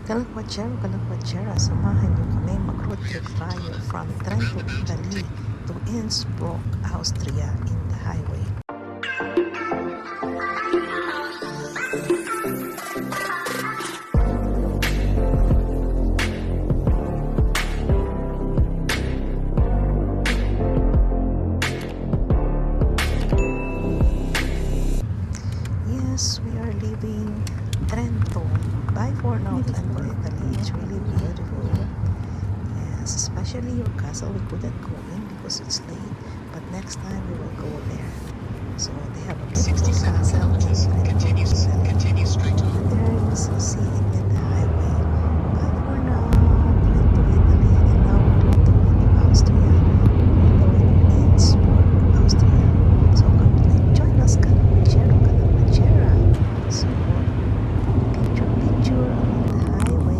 Kalakwatsera, samahan niyo kami mag-road trip tayo from Trento, Italy to Innsbruck, Austria in the highway. Yes, we are leaving Trento. Bye for now, Trento, Italy. It's really beautiful. Yes, especially your castle. We couldn't go in because it's late, but next time we will go there. So they have a beautiful castle in Trento, Italy. Over there, you see it in the highway. Bye for now, Trento, Italy. And now we're going to go to Austria. We're going to Innsbruck, Austria. So come and join us, Kalapachera. So picture on the highway.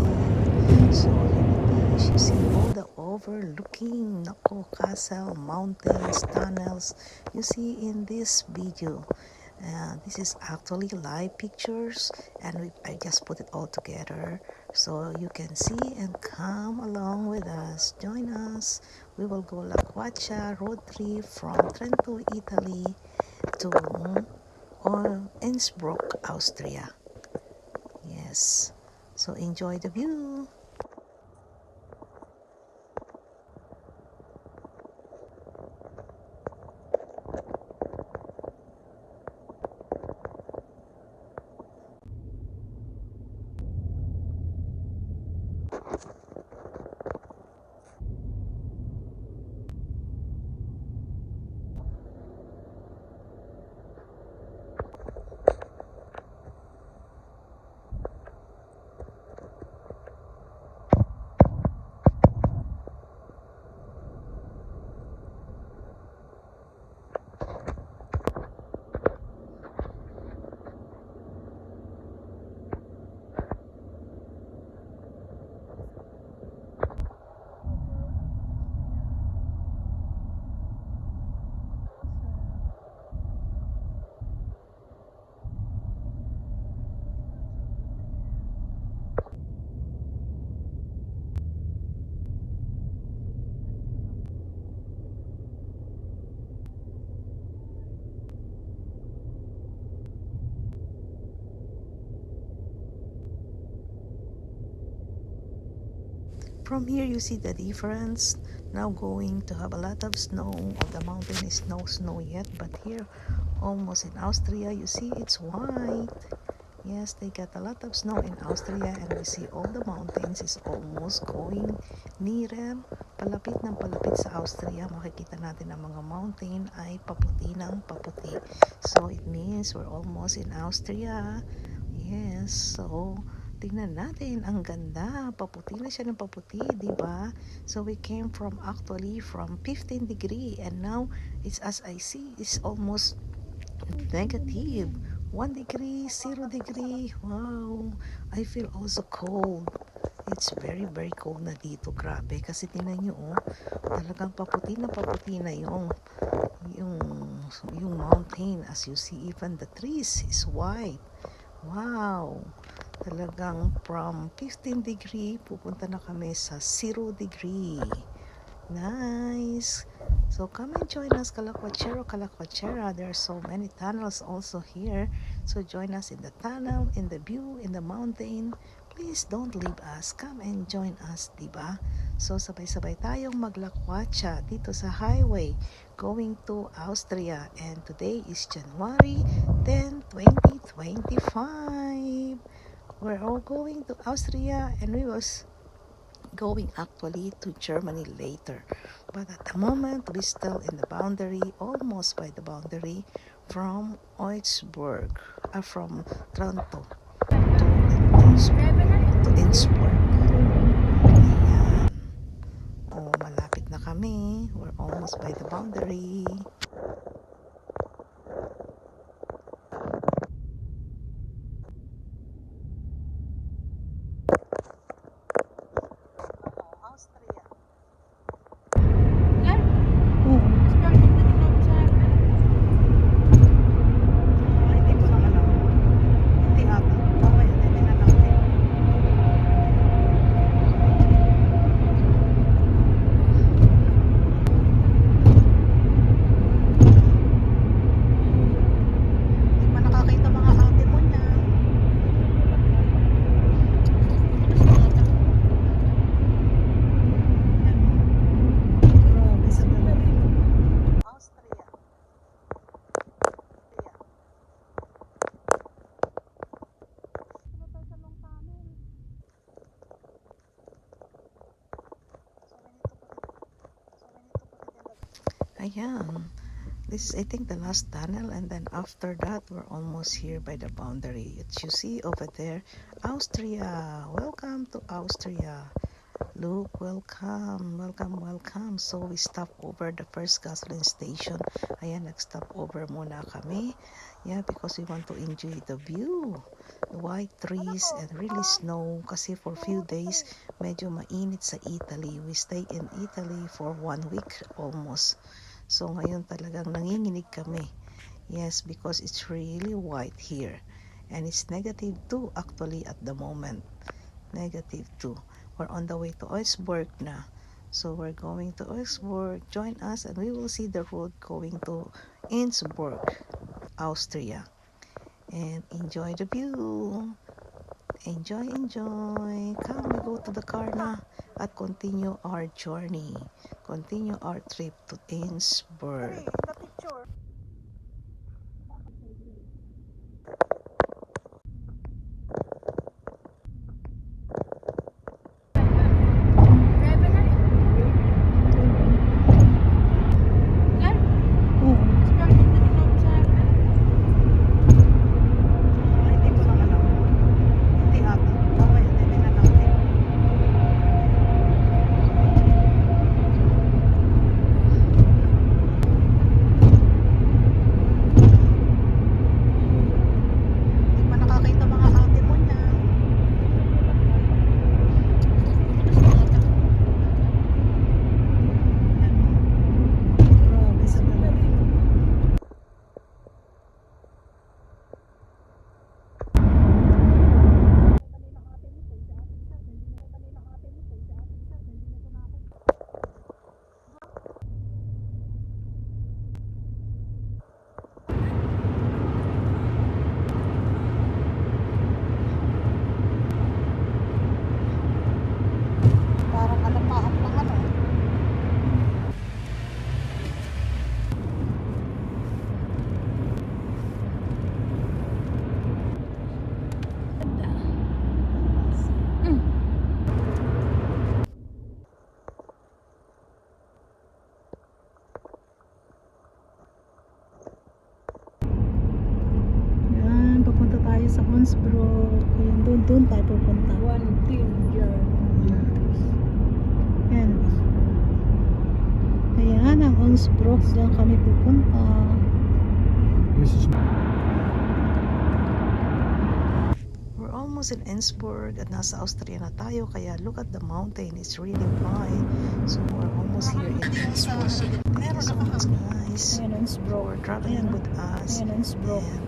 So here it is. You see all the overlooking Nako Castle, mountains, tunnels. You see in this video. This is actually live pictures, and I just put it all together so you can see and come along with us. Join us. We will go La Quaccia road trip from Trento, Italy to Innsbruck, Austria. Yes, so enjoy the view. From here you see the difference. Now going to have a lot of snow. The mountain is no snow yet, but here almost in Austria you see it's white. Yes, they got a lot of snow in Austria, and we see all the mountains is almost going nearer. Palapit ng palapit sa Austria. Makikita natin ang mga mountain ay paputi ng paputi. So it means we're almost in Austria. Yes, so tingnan natin, ang ganda. Paputi na siya ng paputi, di ba? So we came from 15 degree, and now it's, as I see, it's almost negative 1 degree, 0 degree. Wow, I feel also cold. It's very cold na dito, grabe. Kasi tingnan nyo, talagang paputi na yung mountain. As you see, even the trees is white. Wow, talagang from 15 degree pupunta na kami sa 0 degree. Nice. So come and join us, Kalakwatsera. There are so many tunnels also here. So join us in the tunnel, in the view, in the mountain. Please don't leave us. Come and join us, diba? So sabay-sabay tayong maglakwatsa dito sa highway going to Austria. And today is January 10, 2025. We're all going to Austria, and we was going actually to Germany later. But at the moment, we're still in the boundary, almost by the boundary from from Trento to Innsbruck. Ayan. Oh, malapit na kami. We're almost by the boundary. Ayan. This is, I think, the last tunnel, and then after that, we're almost here by the boundary. It's, you see over there, Austria. Welcome to Austria. Look, welcome, welcome, welcome. So we stop over the first gasoline station. Ayan, nag-stop over muna kami. Yeah, because we want to enjoy the view. The white trees and really snow. Kasi for few days, medyo mainit sa Italy. We stay in Italy for 1 week almost. So ngayon talagang nanginginig kami. Yes, because it's really white here. And it's -2 actually at the moment. -2. We're on the way to Augsburg na. So we're going to Augsburg. Join us and we will see the road going to Innsbruck, Austria. And enjoy the view. Enjoy, enjoy. Come, we go to the car na at continue our journey. Continue our trip to Innsbruck. Yan, papunta tayo sa Innsbruck. Ayan, doon tayo pupunta. Yan. Ayan, ang Innsbruck. Diyan kami pupunta. We're almost in Innsbruck at nasa Austria na tayo. Kaya look at the mountain. It's really wide. So we're almost here in Innsbruck. Thank you so much, guys, for traveling with us. And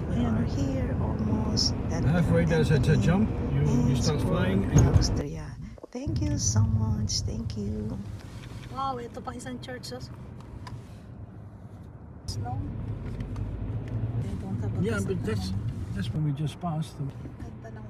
we are here almost. And Halfway there's a jump. You start flying. Austria. Thank you so much. Thank you. Wow, ito pa isang church. Snow. Yeah, but that's when we just passed them. Ganda ng